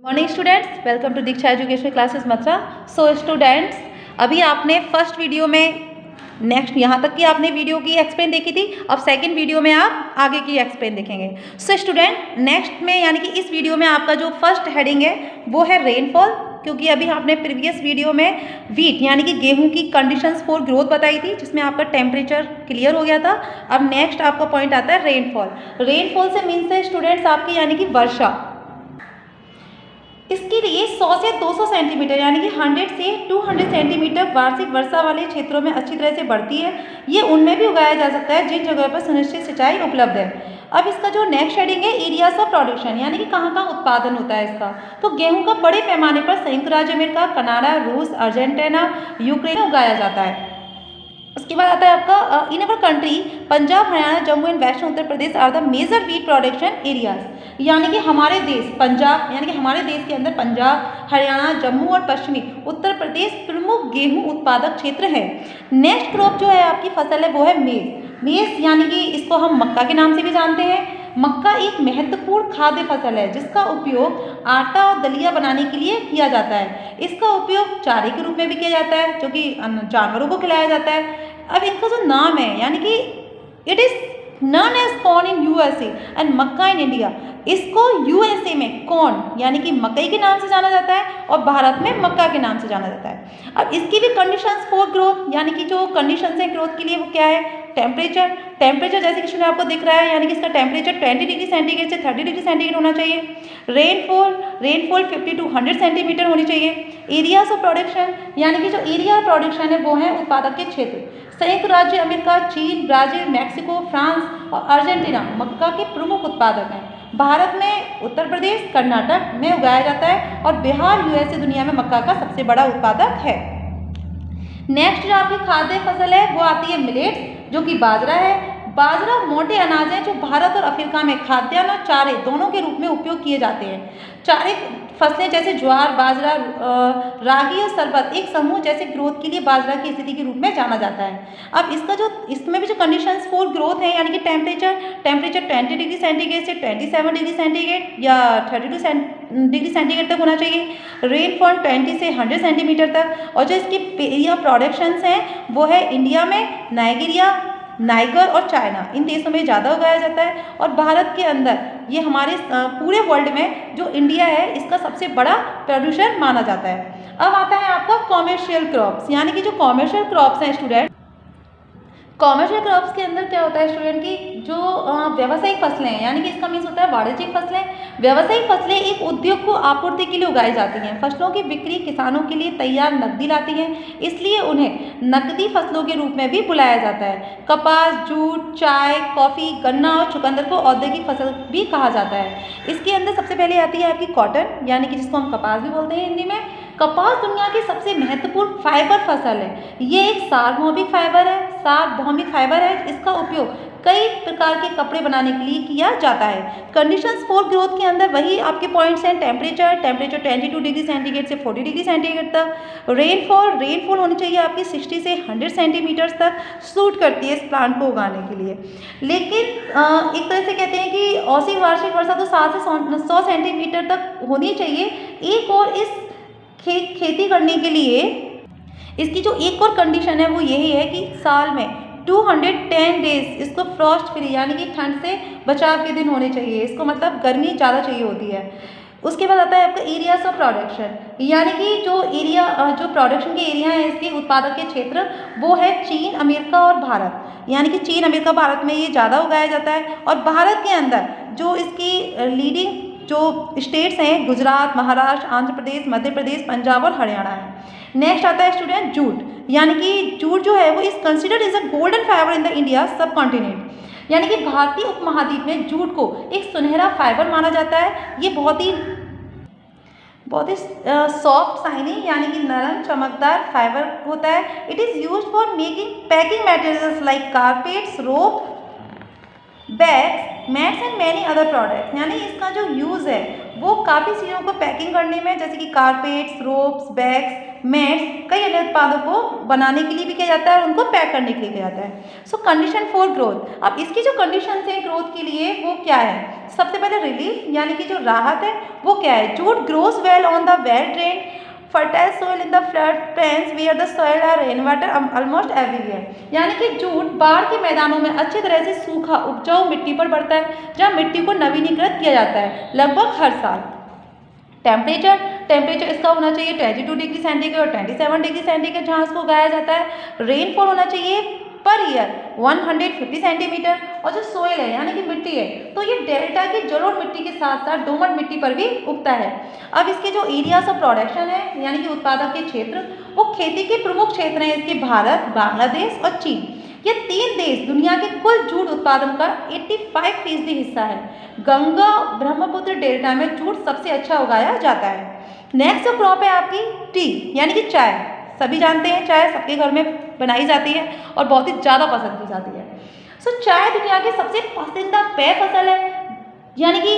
Morning students, welcome to Diksha education classes Mathura. So students, अभी आपने first video में next यहाँ तक की आपने वीडियो की एक्सप्लेन देखी थी। अब सेकंड वीडियो में आप आगे की एक्सप्लेन देखेंगे। सो स्टूडेंट, नेक्स्ट में यानी कि इस वीडियो में आपका जो फर्स्ट हेडिंग है वो है रेनफॉल, क्योंकि अभी आपने प्रीवियस वीडियो में वीट यानी कि गेहूं की कंडीशंस फॉर ग्रोथ बताई थी, जिसमें आपका टेम्परेचर क्लियर हो गया था। अब नेक्स्ट आपका पॉइंट आता है रेनफॉल। रेनफॉल से मीन्स है स्टूडेंट्स आपकी यानी कि वर्षा। इसके लिए 100 से 200 सेंटीमीटर यानी कि 100 से 200 सेंटीमीटर वार्षिक वर्षा वाले क्षेत्रों में अच्छी तरह से बढ़ती है। ये उनमें भी उगाया जा सकता है जिन जगह पर सुनिश्चित सिंचाई उपलब्ध है। अब इसका जो नेक्स्ट हेडिंग है एरियाज ऑफ प्रोडक्शन, यानी कि कहाँ कहाँ उत्पादन होता है इसका। तो गेहूं का बड़े पैमाने पर संयुक्त राज्य अमेरिका, कनाडा, रूस, अर्जेंटीना, यूक्रेन में उगाया जाता है। उसके बाद आता है आपका in our country Punjab, Haryana, Jammu and west Uttar Pradesh are the major wheat production areas. यानी कि हमारे देश पंजाब यानी कि हमारे देश के अंदर पंजाब, हरियाणा, जम्मू और पश्चिमी उत्तर प्रदेश प्रमुख गेहूं उत्पादक क्षेत्र है। नेक्स्ट क्रॉप जो है आपकी फसल है वो है मेज। मेज यानी कि इसको हम मक्का के नाम से भी जानते हैं। मक्का एक महत्वपूर्ण खाद्य फसल है जिसका उपयोग आटा और दलिया बनाने के लिए किया जाता है। इसका उपयोग चारे के रूप में भी किया जाता है, जो कि जानवरों को खिलाया जाता है। अब इनका जो नाम है यानी कि it is known as corn in USA and makka in India. इसको यूएसए में कॉर्न यानी कि मकई के नाम से जाना जाता है और भारत में मक्का के नाम से जाना जाता है। अब इसकी भी कंडीशंस फॉर ग्रोथ यानी कि जो कंडीशंस है ग्रोथ के लिए वो क्या है। टेम्परेचर जैसे कि आपको दिख रहा है, यानी कि इसका टेम्परेचर 20 डिग्री सेंटीग्रेड से 30 डिग्री सेंटीग्रेड होना चाहिए। रेनफॉल 50 to 100 सेंटीमीटर होनी चाहिए। एरियाज ऑफ प्रोडक्शन यानी कि जो एरिया ऑफ प्रोडक्शन है वो है उत्पादक के क्षेत्र। संयुक्त राज्य अमेरिका, चीन, ब्राजील, मैक्सिको, फ्रांस और अर्जेंटीना मक्का के प्रमुख उत्पादक हैं। भारत में उत्तर प्रदेश, कर्नाटक में उगाया जाता है और बिहार यूएसए दुनिया में मक्का का सबसे बड़ा उत्पादक है। नेक्स्ट जो आपकी खाद्य फसल है वो आती है मिलेट्स, जो कि बाजरा है। बाजरा मोटे अनाज हैं जो भारत और अफ्रीका में खाद्यान्न और चारे दोनों के रूप में उपयोग किए जाते हैं। चारे फसलें जैसे ज्वार, बाजरा, रागी और सरबत एक समूह जैसे ग्रोथ के लिए बाजरा की स्थिति के रूप में जाना जाता है। अब इसमें भी जो कंडीशंस फॉर ग्रोथ है यानी कि टेम्परेचर 20 डिग्री सेंटीग्रेड से 27 डिग्री सेंटीग्रेड या 32 डिग्री सेंटीग्रेड तक होना चाहिए। रेनफॉल 20 से 100 सेंटीमीटर तक। और जो इसकी एरिया प्रोडक्शंस हैं वो है इंडिया में नाइगर और चाइना, इन देशों में ज़्यादा उगाया जाता है। और भारत के अंदर ये हमारे पूरे वर्ल्ड में जो इंडिया है इसका सबसे बड़ा प्रोड्यूसर माना जाता है। अब आता है आपका कॉमर्शियल क्रॉप्स, यानी कि जो कॉमर्शियल क्रॉप्स हैं स्टूडेंट, कॉमर्शियल क्रॉप्स के अंदर क्या होता है स्टूडेंट की जो व्यावसायिक फसलें हैं, यानी कि इसका मीन्स होता है वाणिज्यिक फसलें। व्यावसायिक फसलें एक उद्योग को आपूर्ति के लिए उगाई जाती हैं। फसलों की बिक्री किसानों के लिए तैयार नकदी लाती है, इसलिए उन्हें नकदी फसलों के रूप में भी बुलाया जाता है। कपास, जूट, चाय, कॉफ़ी, गन्ना और चुकंदर को औद्योगिक फसल भी कहा जाता है। इसके अंदर सबसे पहले आती है आपकी कॉटन, यानी कि जिसको हम कपास भी बोलते हैं हिंदी में। कपास दुनिया की सबसे महत्वपूर्ण फाइबर फसल है। ये एक सार्वभौमिक फाइबर है। इसका उपयोग कई प्रकार के कपड़े बनाने के लिए किया जाता है। कंडीशंस फॉर ग्रोथ के अंदर वही आपके पॉइंट्स हैं। टेम्परेचर 22 डिग्री सेंटीग्रेड से 40 डिग्री सेंटीग्रेड तक। रेनफॉल होनी चाहिए आपकी 60 से 100 सेंटीमीटर तक, सूट करती है इस प्लांट को उगाने के लिए। लेकिन एक तरह से कहते हैं कि औसत वार्षिक वर्षा तो 7 से 100 सेंटीमीटर तक होनी चाहिए। एक और इस खेती करने के लिए इसकी जो एक और कंडीशन है वो यही है कि साल में 210 डेज इसको फ्रॉस्ट फ्री यानी कि ठंड से बचाव के दिन होने चाहिए। इसको मतलब गर्मी ज़्यादा चाहिए होती है। उसके बाद आता है आपका एरियाज ऑफ प्रोडक्शन, यानी कि जो प्रोडक्शन के एरिया है इसके उत्पादक के क्षेत्र वो है चीन, अमेरिका और भारत। यानी कि चीन, अमेरिका, भारत में ये ज़्यादा उगाया जाता है। और भारत के अंदर जो इसकी लीडिंग जो स्टेट्स हैं गुजरात, महाराष्ट्र, आंध्र प्रदेश, मध्य प्रदेश, पंजाब और हरियाणा है। नेक्स्ट आता है स्टूडेंट जूट, यानी कि जूट जो है वो is considered is a golden fibre in the India सब कॉन्टिनेंट। यानी कि भारतीय उपमहाद्वीप में जूट को एक सुनहरा फाइबर माना जाता है। ये बहुत ही सॉफ्ट शाइनिंग यानी कि नरम चमकदार फाइबर होता है। It is used for making packing materials like carpets, rope bags, mats and many other products, यानी इसका जो यूज़ है वो काफ़ी चीज़ों को पैकिंग करने में, जैसे कि कारपेट्स, रोप्स, बैग्स, मैट्स, कई अन्य उत्पादों को बनाने के लिए भी किया जाता है और उनको पैक करने के लिए किया जाता है। सो कंडीशन फॉर ग्रोथ, अब इसकी जो कंडीशन है ग्रोथ के लिए वो क्या है? सबसे पहले रिलीफ, यानी कि जो राहत है वो क्या है? Jute grows well on the well drain fertile soil in the flood plains where the soil are rain water almost everywhere, यानी कि जूट बाढ़ के मैदानों में अच्छी तरह से सूखा उपजाऊ मिट्टी पर बढ़ता है, जहाँ मिट्टी को नवीनीकृत किया जाता है लगभग हर साल। टेम्परेचर इसका होना चाहिए 22 डिग्री सेंटीग्रेड और 27 डिग्री सेंटीग्रेड जहाँ इसको उगाया जाता है। रेनफॉल होना चाहिए पर ईयर 150 सेंटीमीटर, और जो सोइल है यानी कि मिट्टी है तो ये डेल्टा की जलोढ़ मिट्टी के साथ साथ दोमट मिट्टी पर भी उगता है। अब इसके जो एरियाज ऑफ प्रोडक्शन है यानी कि उत्पादक के क्षेत्र, वो खेती के प्रमुख क्षेत्र हैं इसके भारत, बांग्लादेश और चीन। ये 3 देश दुनिया के कुल जूट उत्पादन का 85% हिस्सा है। गंगा ब्रह्मपुत्र डेल्टा में जूट सबसे अच्छा उगाया जाता है। नेक्स्ट जो क्रॉप है आपकी टी, यानी कि चाय। सभी जानते हैं चाय सबके घर में बनाई जाती है और बहुत ही ज़्यादा पसंद की जाती है। सो चाय दुनिया की सबसे पसंदीदा पेय फसल है, यानी कि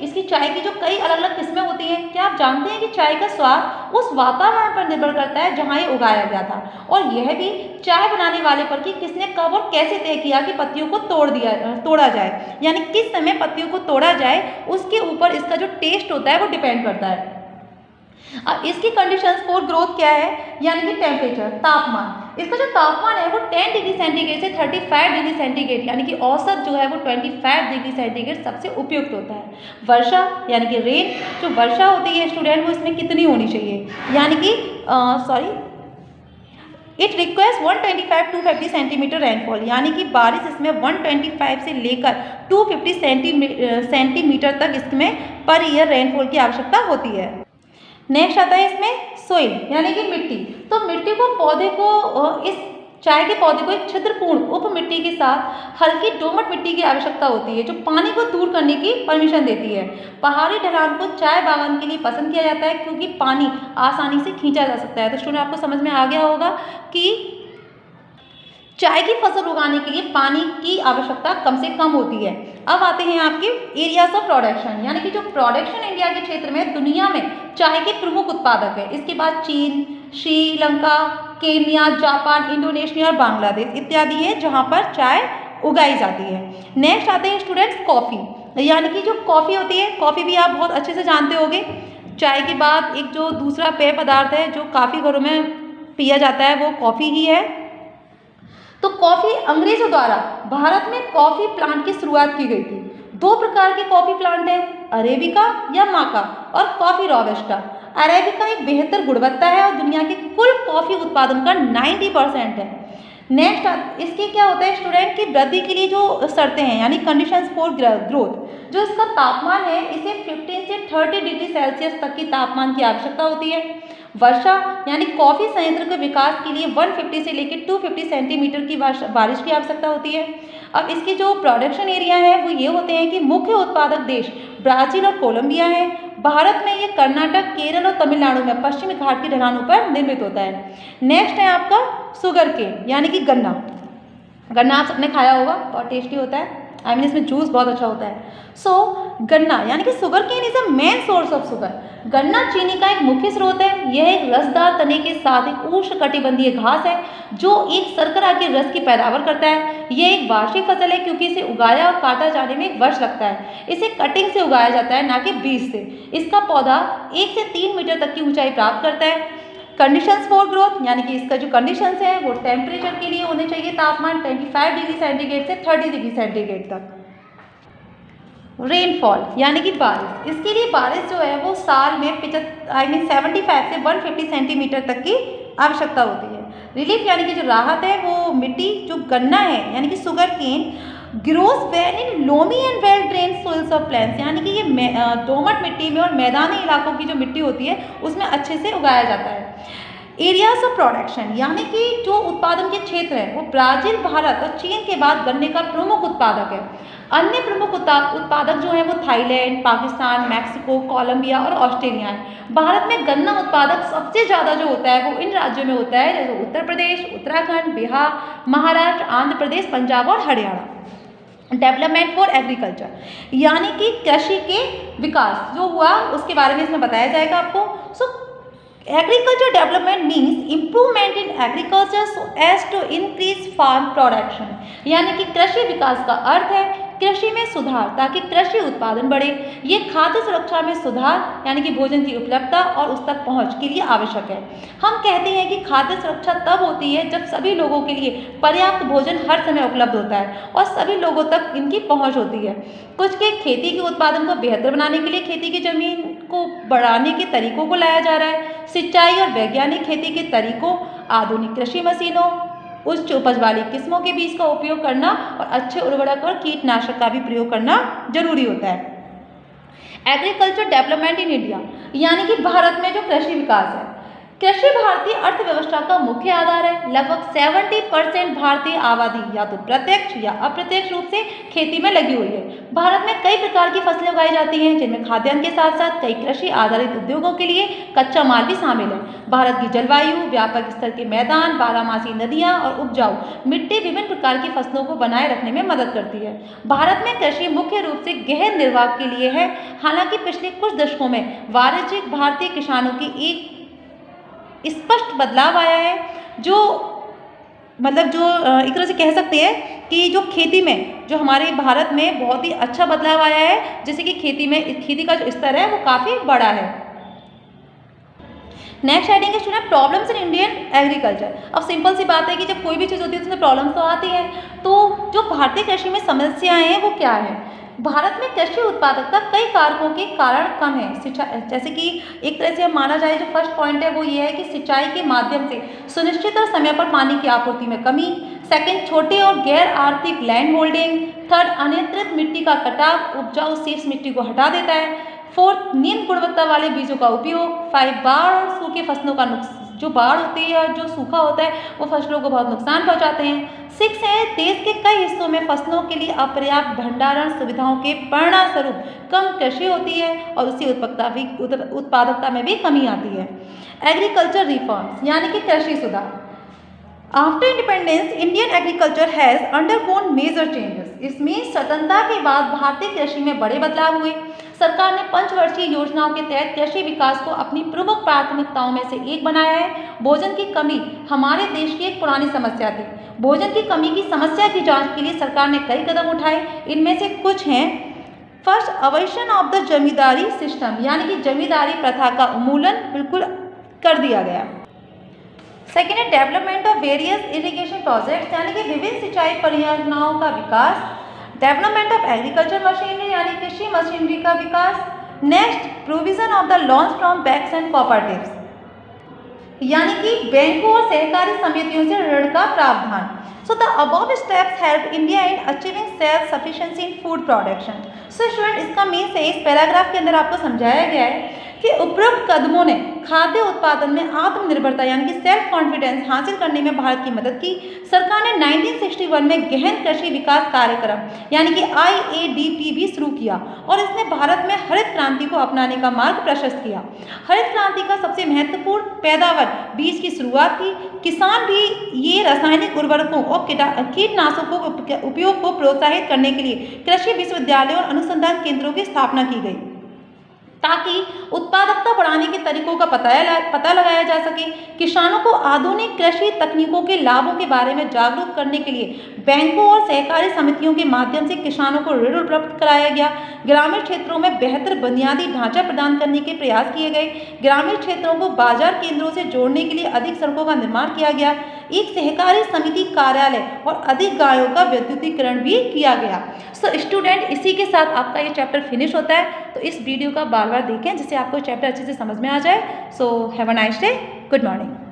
इसकी चाय की जो कई अलग अलग किस्में होती हैं। क्या आप जानते हैं कि चाय का स्वाद उस वातावरण पर निर्भर करता है जहाँ ये उगाया गया था, और यह भी चाय बनाने वाले पर कि किसने कब और कैसे तय किया कि पत्तियों को तोड़ा जाए, यानी किस समय पत्तियों को तोड़ा जाए उसके ऊपर इसका जो टेस्ट होता है वो डिपेंड करता है। अब इसकी कंडीशंस फॉर ग्रोथ क्या है, यानी कि टेम्परेचर, तापमान। इसका जो तापमान है वो 10 डिग्री सेंटीग्रेड से 35 डिग्री सेंटीग्रेड, यानी कि औसत जो है वो 25 डिग्री सेंटीग्रेड सबसे उपयुक्त होता है। वर्षा यानी कि रेन, जो वर्षा होती है स्टूडेंट वो इसमें कितनी होनी चाहिए, यानी कि इट रिक्वायर्स 125-250 सेंटीमीटर रेनफॉल, यानी कि बारिश इसमें 125 से लेकर 250 सेंटीमीटर तक इसमें पर ईयर रेनफॉल की आवश्यकता होती है। नेक्स्ट आता है इसमें सोइल, यानी कि मिट्टी। तो मिट्टी को पौधे को इस चाय के पौधे को एक छिद्रपूर्ण उप मिट्टी के साथ हल्की दोमट मिट्टी की आवश्यकता होती है, जो पानी को दूर करने की परमिशन देती है। पहाड़ी ढलान को चाय बागान के लिए पसंद किया जाता है क्योंकि पानी आसानी से खींचा जा सकता है। तो स्टूडेंट आपको समझ में आ गया होगा कि चाय की फसल उगाने के लिए पानी की आवश्यकता कम से कम होती है। अब आते हैं आपके एरियाज ऑफ प्रोडक्शन, यानी कि जो प्रोडक्शन इंडिया के क्षेत्र में दुनिया में चाय के प्रमुख उत्पादक है। इसके बाद चीन, श्रीलंका, केन्या, जापान, इंडोनेशिया और बांग्लादेश इत्यादि है जहाँ पर चाय उगाई जाती है। नेक्स्ट आते हैं स्टूडेंट्स कॉफ़ी, यानी कि जो कॉफ़ी होती है, कॉफ़ी भी आप बहुत अच्छे से जानते होंगे। चाय के बाद एक जो दूसरा पेय पदार्थ है जो काफ़ी घरों में पिया जाता है वो कॉफ़ी ही है। तो कॉफ़ी अंग्रेजों द्वारा भारत में कॉफ़ी प्लांट की शुरुआत की गई थी। 2 प्रकार के कॉफ़ी प्लांट हैं, अरेबिका या माका और कॉफ़ी रोबस्टा। अरेबिका एक बेहतर गुणवत्ता है और दुनिया के कुल कॉफ़ी उत्पादन का 90% है। नेक्स्ट इसके क्या होता है स्टूडेंट की वृद्धि के लिए जो शर्तें हैं, यानी कंडीशंस फॉर ग्रोथ। जो इसका तापमान है इसे 15 से 30 डिग्री सेल्सियस तक की तापमान की आवश्यकता होती है। वर्षा यानी कॉफ़ी संयंत्र के विकास के लिए 150 से लेकर 250 सेंटीमीटर की बारिश की आवश्यकता होती है। अब इसके जो प्रोडक्शन एरिया है वो ये होते हैं कि मुख्य उत्पादक देश ब्राज़ील और कोलंबिया है। भारत में ये कर्नाटक, केरल और तमिलनाडु में पश्चिमी घाट की ढलानों पर निर्मित होता है। नेक्स्ट है आपका शुगर केन, यानी कि गन्ना। गन्ना आप सबने खाया होगा, बहुत टेस्टी होता है, आई मीन इसमें जूस बहुत अच्छा होता है। सो गन्ना यानी कि sugar cane is a main source of sugar. गन्ना चीनी का एक मुख्य स्रोत है। यह एक रसदार तने के साथ एक उष्णकटिबंधीय घास है जो एक शर्करा के रस की पैदावार करता है। यह एक वार्षिक फसल है क्योंकि इसे उगाया और काटा जाने में 1 वर्ष लगता है। इसे कटिंग से उगाया जाता है, ना कि बीज से। इसका पौधा 1 से 3 मीटर तक की ऊंचाई प्राप्त करता है। कंडीशंस फॉर ग्रोथ, यानी कि इसका जो कंडीशंस है वो टेम्परेचर के लिए होने चाहिए तापमान 25 डिग्री सेंटीग्रेड से 30 डिग्री सेंटीग्रेड तक। रेनफॉल यानी कि बारिश, इसके लिए बारिश जो है वो साल में 75 से 150 सेंटीमीटर तक की आवश्यकता होती है। रिलीफ यानी कि जो राहत है वो मिट्टी जो गन्ना है यानी कि sugar cane grows well in loamy and well drain soils of plains, यानी कि ये दोमट मिट्टी में और मैदानी इलाकों की जो मिट्टी होती है उसमें अच्छे से उगाया जाता है। एरियाज ऑफ प्रोडक्शन यानी कि जो उत्पादन के क्षेत्र है वो ब्राज़ील, भारत और चीन के बाद गन्ने का प्रमुख उत्पादक है। अन्य प्रमुख उत्पादक जो हैं वो थाईलैंड, पाकिस्तान, मैक्सिको, कोलंबिया और ऑस्ट्रेलिया है। भारत में गन्ना उत्पादक सबसे ज़्यादा जो होता है वो इन राज्यों में होता है, जैसे उत्तर प्रदेश, उत्तराखंड, बिहार, महाराष्ट्र, आंध्र प्रदेश, पंजाब और हरियाणा। डेवलपमेंट फॉर एग्रीकल्चर, यानी कि कृषि के विकास जो हुआ उसके बारे में इसमें बताया जाएगा आपको। So agriculture development means improvement in agriculture so as to increase farm production, यानी कि कृषि विकास का अर्थ है कृषि में सुधार ताकि कृषि उत्पादन बढ़े। ये खाद्य सुरक्षा में सुधार यानी कि भोजन की उपलब्धता और उस तक पहुंच के लिए आवश्यक है। हम कहते हैं कि खाद्य सुरक्षा तब होती है जब सभी लोगों के लिए पर्याप्त भोजन हर समय उपलब्ध होता है और सभी लोगों तक इनकी पहुंच होती है। कुछ के खेती के उत्पादन को बेहतर बनाने के लिए खेती की जमीन को बढ़ाने के तरीकों को लाया जा रहा है। सिंचाई और वैज्ञानिक खेती के तरीकों, आधुनिक कृषि मशीनों, उच्च उपज वाली किस्मों के बीज का उपयोग करना और अच्छे उर्वरक और कीटनाशक का भी प्रयोग करना जरूरी होता है। एग्रीकल्चर डेवलपमेंट इन इंडिया, यानी कि भारत में जो कृषि विकास है, कृषि भारतीय अर्थव्यवस्था का मुख्य आधार है। लगभग 70% भारतीय आबादी या तो प्रत्यक्ष या अप्रत्यक्ष रूप से खेती में लगी हुई है। भारत में कई प्रकार की फसलें उगाई जाती हैं जिनमें खाद्यान्न के साथ साथ कई कृषि आधारित उद्योगों के लिए कच्चा माल भी शामिल है। भारत की जलवायु, व्यापक स्तर के मैदान, बारहमासी नदियाँ और उपजाऊ मिट्टी विभिन्न प्रकार की फसलों को बनाए रखने में मदद करती है। भारत में कृषि मुख्य रूप से गहन निर्वाह के लिए है। हालांकि पिछले कुछ दशकों में वाणिज्यिक भारतीय किसानों की एक स्पष्ट बदलाव आया है, जो एक तरह से कह सकते हैं कि जो खेती में जो हमारे भारत में बहुत ही अच्छा बदलाव आया है, जैसे कि खेती का जो स्तर है वो काफ़ी बड़ा है। नेक्स्ट हेडिंग है student problems in Indian agriculture. अब सिंपल सी बात है कि जब कोई भी चीज़ होती है तो उसमें प्रॉब्लम्स तो आती हैं। तो जो भारतीय कृषि में समस्याएं हैं वो क्या है? भारत में कृषि उत्पादकता कई कारकों के कारण कम है। जैसे कि एक तरह से हम माना जाए, जो फर्स्ट पॉइंट है वो ये है कि सिंचाई के माध्यम से सुनिश्चित और समय पर पानी की आपूर्ति में कमी। सेकंड, छोटे और गैर आर्थिक लैंड होल्डिंग। थर्ड, अनियंत्रित मिट्टी का कटाव उपजाऊ शेष मिट्टी को हटा देता है। फोर्थ, निम्न गुणवत्ता वाले बीजों का उपयोग। 5, बाढ़ और सूखे फसलों का जो बाढ़ होती है और जो सूखा होता है वो फसलों को बहुत नुकसान पहुंचाते हैं। 6 है, देश के कई हिस्सों में फसलों के लिए अपर्याप्त भंडारण सुविधाओं के परिणामस्वरूप कम कृषि होती है और उसकी उत्पादकता में भी कमी आती है। एग्रीकल्चर रिफॉर्म्स, यानी कि कृषि सुधार। After independence Indian agriculture has undergone major changes. इसमें स्वतंत्रता के बाद भारतीय कृषि में बड़े बदलाव हुए। सरकार ने पंचवर्षीय योजनाओं के तहत कृषि विकास को अपनी प्रमुख प्राथमिकताओं में से एक बनाया है। भोजन की कमी हमारे देश की एक पुरानी समस्या थी। भोजन की कमी की समस्या की जांच के लिए सरकार ने कई कदम उठाए। इनमें से कुछ हैं। First, abolition of the zamindari system, यानी कि जमींदारी प्रथा का उन्मूलन बिल्कुल कर दिया गया। सेकेंड है development of various irrigation projects, यानी कि विभिन्न सिंचाई परियोजनाओं का विकास। डेवलपमेंट ऑफ एग्रीकल्चर मशीनरी, यानी कृषि मशीनरी का विकास। Next, provision of the loans from banks and cooperatives, यानी कि बैंकों और सहकारी समितियों से ऋण का प्रावधान। So the above steps help India in achieving self sufficiency in food production. So student, इसका मीन्स है, इस पैराग्राफ के अंदर आपको समझाया गया है कि उपरोक्त कदमों ने खाद्य उत्पादन में आत्मनिर्भरता यानी कि सेल्फ कॉन्फिडेंस हासिल करने में भारत की मदद की। सरकार ने 1961 में गहन कृषि विकास कार्यक्रम यानी कि IADP भी शुरू किया और इसने भारत में हरित क्रांति को अपनाने का मार्ग प्रशस्त किया। हरित क्रांति का सबसे महत्वपूर्ण पैदावार बीज की शुरुआत थी। किसान भी ये रासायनिक उर्वरकों और कीटनाशकों के उपयोग को प्रोत्साहित करने के लिए कृषि विश्वविद्यालयों और अनुसंधान केंद्रों की स्थापना की गई ताकि उत्पादकता बढ़ाने के तरीकों का पता लगाया जा सके। किसानों को आधुनिक कृषि तकनीकों के लाभों के बारे में जागरूक करने के लिए बैंकों और सहकारी समितियों के माध्यम से किसानों को ऋण उपलब्ध कराया गया। ग्रामीण क्षेत्रों में बेहतर बुनियादी ढांचा प्रदान करने के प्रयास किए गए। ग्रामीण क्षेत्रों को बाजार केंद्रों से जोड़ने के लिए अधिक सड़कों का निर्माण किया गया। एक सहकारी समिति कार्यालय और अधिक गायों का विद्युतीकरण भी किया गया। सो स्टूडेंट, इसी के साथ आपका ये चैप्टर फिनिश होता है। तो इस वीडियो का बार बार देखें जिससे आपको चैप्टर अच्छे से समझ में आ जाए। So have a nice day, good morning.